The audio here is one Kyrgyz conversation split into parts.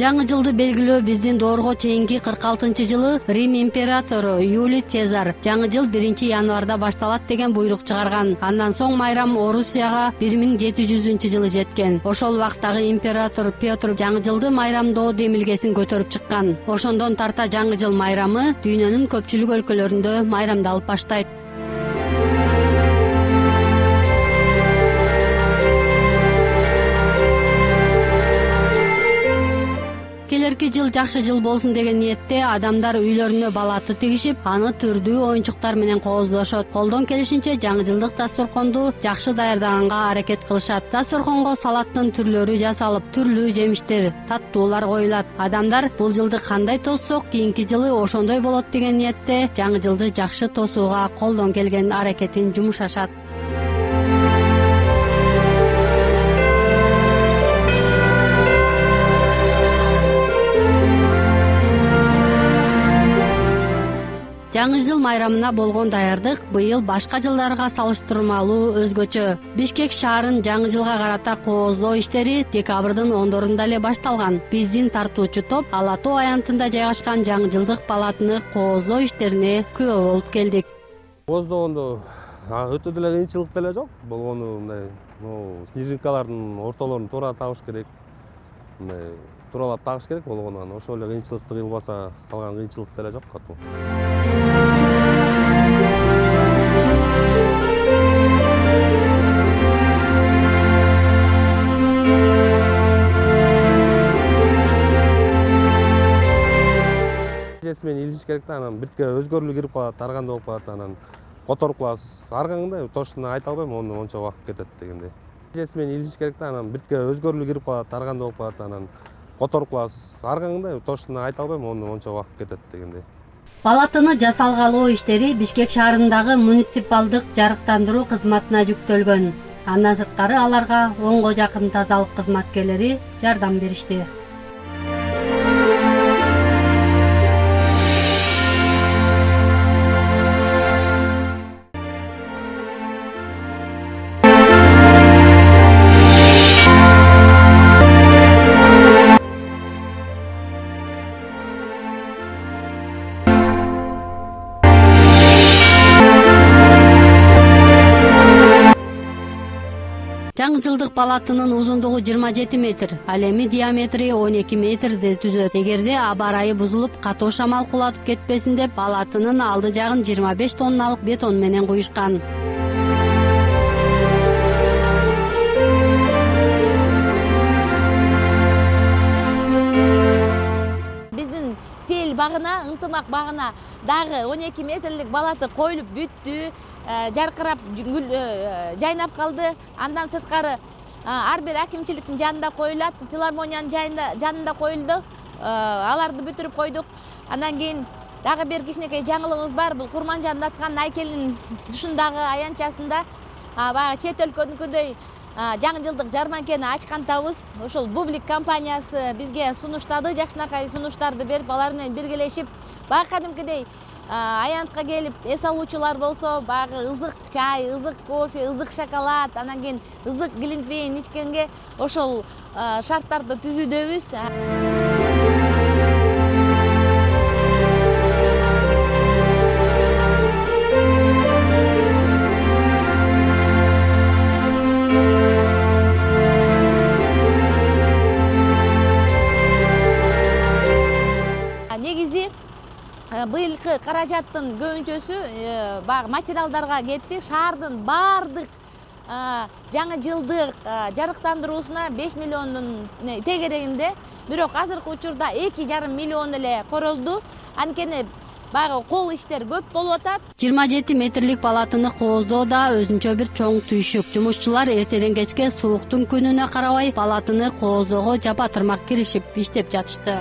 Жаңы жылды белгилөө биздин доорго чейинки 46-жылы Рим императору Юлий Цезар жаңы жыл 1-январда башталат деген буйрук чыгарган. Андан соң майрам Орусияга 1700-жылы жеткен. Ошол убактагы император Петр жаңы жылды майрамдоо демилгесин көтөрүп чыккан. Ошондон тарта жаңы жыл майрамы дүйнөнүн көпчүлүк өлкөлөрүндө майрамдалып баштайт. Келерки жыл жакшы жыл болсун деген ниетте адамдар үйлөрүнө балаты тигишип, аны түрдүү оюнчуктар менен кооздошот. Колдон келишинче жаңы жылдык дасторконду жакшы даярдаганга аракет кылышат. Дасторконго салаттын түрлөрү жасалып, түрлүү жемиштер, таттуулар коюлат. Адамдар бул жылды кандай тоссок, кийинки жылы ошондой болот деген ниетте жаңы жылды жакшы тосууга колдон келген аракетин жумшашат. Жаңы жыл майрамына болгон даярдык быйыл башка жылдарга салыштырмалуу өзгөчө. Бишкек шаарын жаңы жылга карата кооздоо иштери декабрдын 10-дорунда эле башталган. Биздин тартуучу топ Ала Тоо аянтында жайгашкан жаңы жылдык палатыны кооздоо иштерине күбө болуп келдик. Кооздогондо өтө деле кыйынчылык деле жок. Болгону мындай снежинкалардын ортолорун туура табыш керек. Мындай тууралап тагыш керек болгону, ошол эле кыйынчылыкты кыйлбаса калган кыйынчылык деле жок катуу. Менен илиш керек да, анан бирке өзгөрүүлүк кирип калат, ар кандай болуп калат, анан которуп каласыз. Ар кандай точно айта албайм, ончо убакыт кетет дегендей. Менен илиш керек да, анан бирке өзгөрүүлүк кирип калат, ар кандай болуп калат, анан которуп каласыз. Ар кандай точно айта албайм, ончо убакыт кетет дегендей. Палатыны жасалгалоо иштери Бишкек шаарындагы муниципалдык жарыктандыруу кызматына жүктөлгөн. Андан сырткары аларга 10го жакын тазалык кызматкерлери жардам беришти. Жаңы жылдык палатынын узундугу 27 метр, ал эми диаметри 12 метрди түзөт. Эгерде аба ырайы бузулуп, катуу шамал кулатып кетпесин деп, палатынын алды жагын 25 тонналык бетон менен куюшкан. Биздин сел багына, ынтымак багына дагы 12 метрлик балаты коюлуп бүттү. Жаркырап жайнап калды. Андан сырткары ар бир акимчиликтин жанында коюлат, филармониянын жанында коюлду. Аларды бүтүрүп койдук. Андан кийин дагы бир кичинекей жаңылыгыбыз бар. Бул Курманжандын аткан Айкелдин душундагы аянтчасында баягы чет өлкөнүкүдөй жаңы жылдык жарманкени ачкантабыз. Ошол Бублик компаниясы бизге сунуштады, жакшынакай сунуштарды берип, алар менен биргелешип, баягы кадимкидей аянтка келип эс алуучулар болсо, баягы ызык чай, ызык кофе, ызык шоколад, анан кийин ызык глинтвейн ичкенге ошол шарттарды түзүүдөбүз. Негизи быйылкы каражаттын көбүнчөсү баягы материалдарга кетти. Шаардын баардык жаңы жылдык жарыктандыруусуна 5 миллиондун тегерегинде, бирок азыркы учурда 2,5 миллион эле королду. Анткени баягы кол иштер көп болуп атат. 27 метрлик палатыны кооздоодо өзүнчө бир чоң түйшүк. Жумушчулар эртеден кечке сууктун күнүнө карабай палатыны кооздоого жапа-тырмак киришип иштеп жатышты.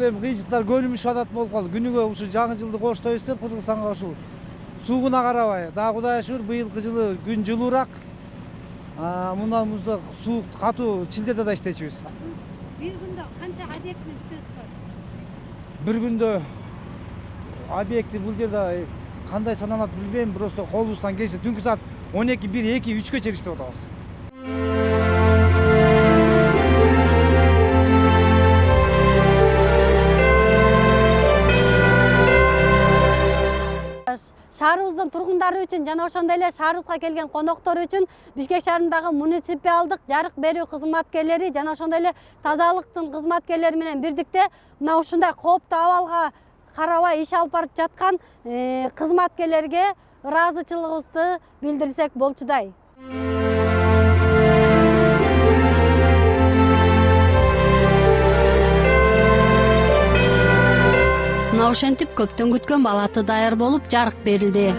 Кыйынчылыктар көнүмүш адат болуп калды. Күнүгө ушу жаңы жылды коштойбуз деп Кыргызстанга ушул суугуна карабай. Дагы Кудайга шүгүр быйылкы жылы күн жылуураак. Мындан музда суук катуу чилдеде да иштечүбүз. Бир күндө канча объектни бүтөсүз? Бир күндө объекти бул жерде кандай саналат билбейм, просто колубуздан келсе түнкү саат 12, 1, 2, 3 чейин иштеп атабыз. Шаарыбыздын тургундары үчүн жана ошондой эле шаарыбызга келген коноктор үчүн Бишкек шаарындагы муниципалдык жарык берүү кызматкерлери жана ошондой эле тазалыктын кызматкерлери менен бирдикте мына ушундай кооптуу абалга карабай иш алып барып жаткан кызматкерлерге ыраазычылыгыбызды билдирсек болчудай. Мына ошентип көптөн күткөн балаты даяр болуп жарык берилди.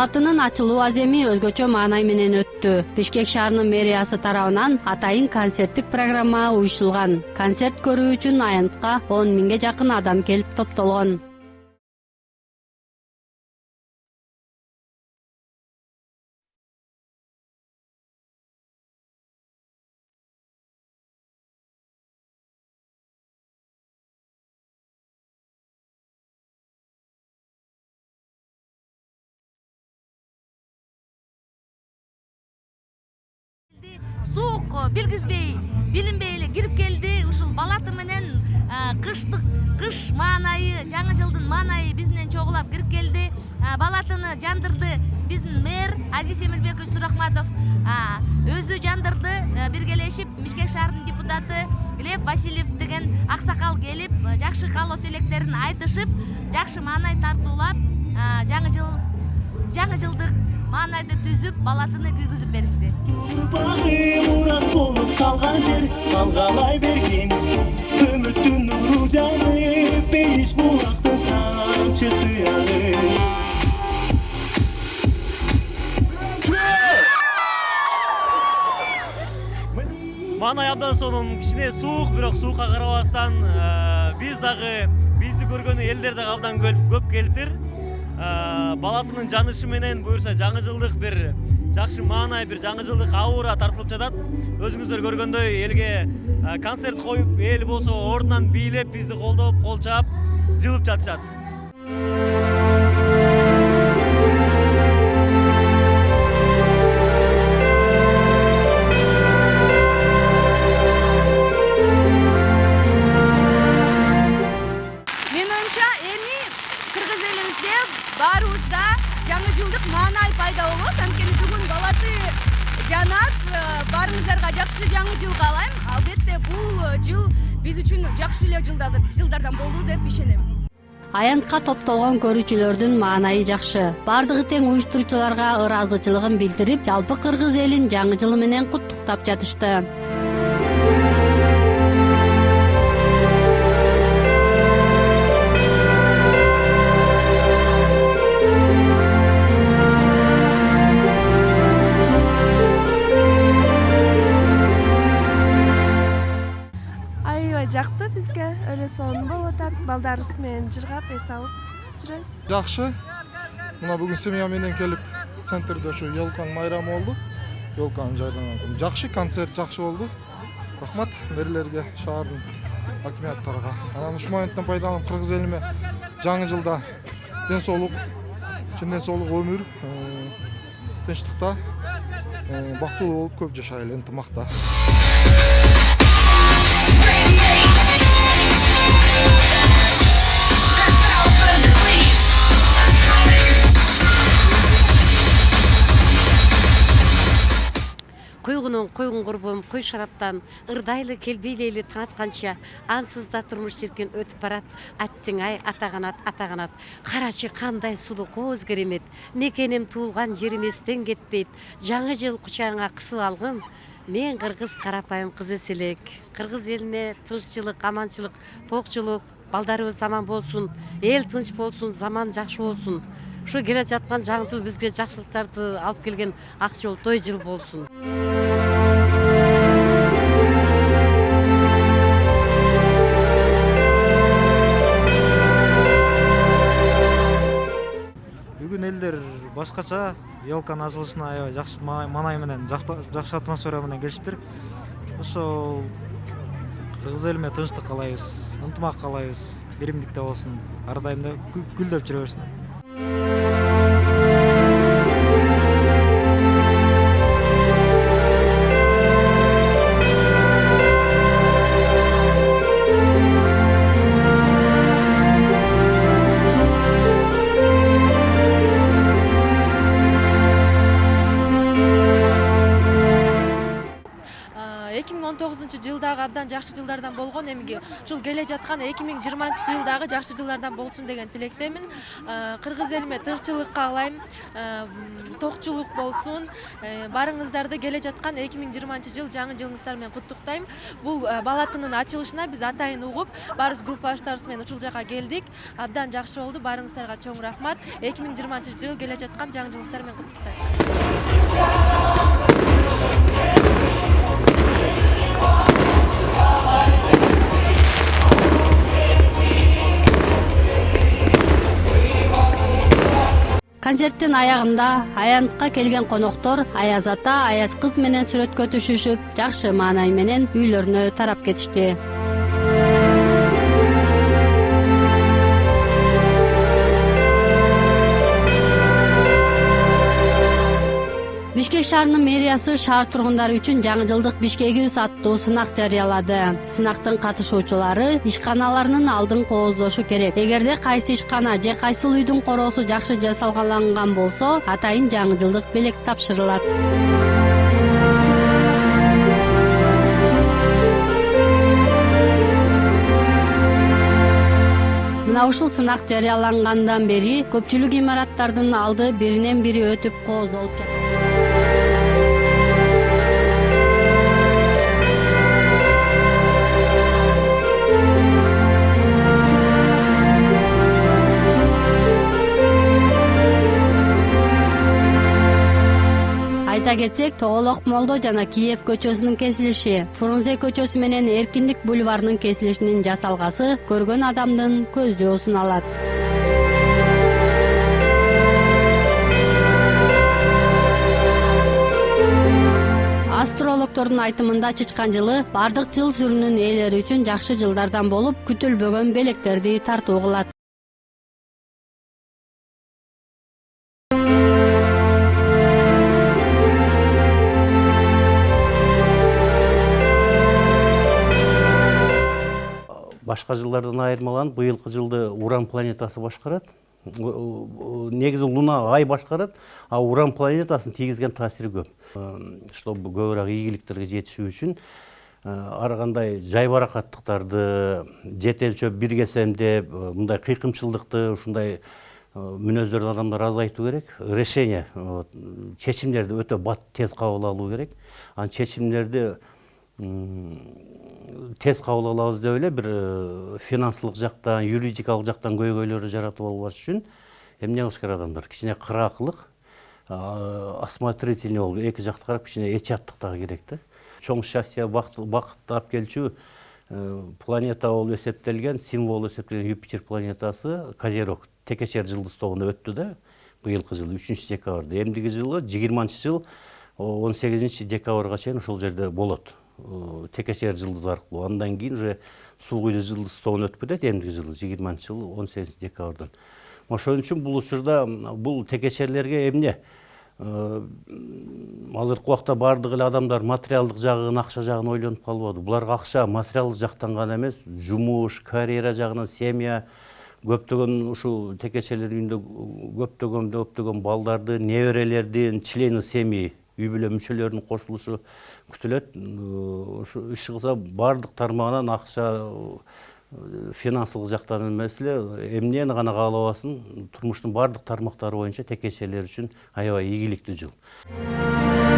Балатынын ачылуу аземи өзгөчө маанай менен өттү. Бишкек шаарынын мэриясы тарабынан атайын концерттик программа уюштурулган. Концерт көрүү үчүн аянтка 10 миңге жакын адам келип топтолгон. Суук билгизбей, билинбей эле кирип келди. Ушул балаты менен кыш маанайы, жаңы жылдын маанайы биз менен чогулап кирип келди. Балатыны жандырды биздин мэр Азиз Эмилбекович Сурахматов өзү жандырды. Биргелешип Бишкек шаарынын депутаты Глеб Васильев деген аксакал келип, жакшы каалоо тилектерин айтышып, жакшы маанай тартуулап, жаңы жылдык маанайды түзүп, балатыны күйгүзүп беришти. Турбагы мурас болуп калган жер, алгалай берген үмүттүн нуру жанып, бейиш булактын тамчысы ягып. Маанай абдан сонун, кичине суук, бирок суукка карабастан биз дагы бизди көргөн элдер дагы абдан көп келиптир. Балатынын жанышы менен буюрса жаңы жылдык бир жакшы маанай, бир жаңы жылдык аура тартылып жатат. Өзүңүздөр көргөндөй элге концерт коюп, эл болсо ордунан бийлеп, бизди колдоп, кол чаап, жылып жатышат. Баарыбызда жаңы жылдык маанай пайда болот. Анткени бүгүн балаты жанат. Баарыңыздарга жакшы жаңы жыл каалайм. Албетте бул жыл биз үчүн жакшы эле жылдардан болду деп ишенем. Аянтка топтолгон көрүүчүлөрдүн маанайы жакшы. Бардыгы тең уюштуруучуларга ыраазычылыгын билдирип, жалпы кыргыз элин жаңы жылы менен куттуктап жатышты. Жакты бизге өлө сонун болуп атат. Балдарыбыз менен жыргап эс алып жүрөбүз. Жакшы. Мына бүгүн семья менен келип центрде ошо елканын майрамы болду. Елканы жайданган. Жакшы концерт, жакшы болду. Рахмат мэрлерге, шаардын акимияттарга. Анан ушул моменттен пайдаланып кыргыз элиме жаңы жылда ден соолук, чын ден соолук өмүр, тынчтыкта, бактылуу болуп көп жашайлы, ынтымакта. койгон курбум кой шараптан ырдайлы келбейлейли таң атканча ансыз да турмуш жеркен өтүп барат. Аттың ай ата канат карачы кандай сулуу кооз керемет. Мекеним туулган жерим эстен кетпейт. Жаңы жыл кучагыңа кысып алгын. Мен кыргыз карапайым кыз эселек. Кыргыз элине тынччылык, аманчылык, тоокчулук, балдарыбыз аман болсун, эл тынч болсун, заман жакшы болсун. Ушу келе жаткан жаңы жыл бизге жакшылыктарды алып келген ак жол той жыл болсун. Бүгүн элдер башкача елканын ачылышына аябай жакшы маанай менен жакшы атмосфера менен келишиптир. Ошол кыргыз элине тынчтык каалайбыз, ынтымак каалайбыз, биримдикте болсун, ар дайым да гүлдөп жүрө берсин. жылдагы абдан жакшы жылдардан болгон, эми ушул келе жаткан 2020-жылдагы жакшы жылдардан болсун деген тилектемин. Кыргыз элиме тынччылык каалайм, токчулук болсун. Барыңыздарды келе жаткан 2020-жыл жаңы жылыңыздар менен куттуктайм. Бул балатынын ачылышына биз атайын угуп, барыбыз группалаштарыбыз менен ушул жака келдик. Абдан жакшы болду. Барыңыздарга чоң рахмат. 2020-жыл келе жаткан жаңы жылыңыздар менен куттуктайм. Концерттин аягында аянтка келген коноктор Аяз ата, Аяз кыз менен сүрөткө түшүшүп, жакшы маанай менен үйлөрүнө тарап кетишти. Бишкек шаарынын мэриясы шаар тургундары үчүн жаңы жылдык Бишкегибиз аттуу сынак жарыялады. Сынактын катышуучулары ишканаларынын алдын кооздошу керек. Эгерде кайсы ишкана же кайсыл үйдүн короосу жакшы жасалган болсо, атайын жаңы жылдык белек тапшырылат. Мына ушул сынак жарыялангандан бери көпчүлүк имараттардын алды биринен бири өтүп кооздолуп жатат. Айта кетсек, Тоголок Молдо жана Киев көчөсүнүн кесилиши, Фрунзе көчөсү менен Эркиндик бульварынын кесилишинин жасалгасы көргөн адамдын көз жоосун алат. Астрологтордун айтымында чычкан жылы бардык жыл сүрүнүн ээлери үчүн жакшы жылдардан болуп, күтүлбөгөн белектерди тартуу кылат. Башка жылдардан айырмаланып, быйылкы жылды Уран планетасы башкарат. Негизи Луна, Ай башкарат, а Уран планетасынын тийгизген таасири көп. Чтобы көбүрөөк ийгиликтерге жетишүү үчүн ар кандай жайбаракаттыктарды жетелчөп биргесемдеп, мындай кыйкымчылдыкты, ушундай мүнөздөрдү адамдар азайтуу керек. Решение, чечимдерди өтө тез кабыл алуу керек. Анан чечимдерди тез кабыл алабыз деп эле бир финансылык жактан, юридикалык жактан көйгөйлөрдү жаратып албаш үчүн эмне кылыш керек адамдар? Кичине кыраакылык, осмотрительный болуп, эки жакты карап кичине этияттык дагы керек да. Чоң счастье, бакытты алып келчү планета болуп эсептелген, символ болуп эсептелген Юпитер планетасы Козерог текечер жылдыз тобунда өттү да, быйылкы жылы 3-декабрда. Эмдиги жылы 20-жыл 18-декабрга чейин ошол жерде болот. Текечер жылдыз аркылуу. Андан кийин уже суугуйду жылдыз тобуна өтүп кетет, эмдиги жылы 20-жыл 18-декабрдан. Ошон үчүн бул учурда бул текечерлерге эмне? Азыркы убакта бардык эле адамдар материалдык жагын, акча жагын ойлонуп калбады. Буларга акча материалдык жактан гана эмес, жумуш, карьера жагынан, семья, көптөгөн ушул текечелер үйүндө көптөгөн балдарды, неберелердин члены семьи үй бүлө мүчөлөрүнүн кошулушу күтүлөт. Ушу иш кылса баардык тармагынан акча, финансылык жактан эмес эле эмнени гана каалабасын, турмуштун баардык тармактары боюнча текечелер үчүн аябай ийгиликтүү жыл.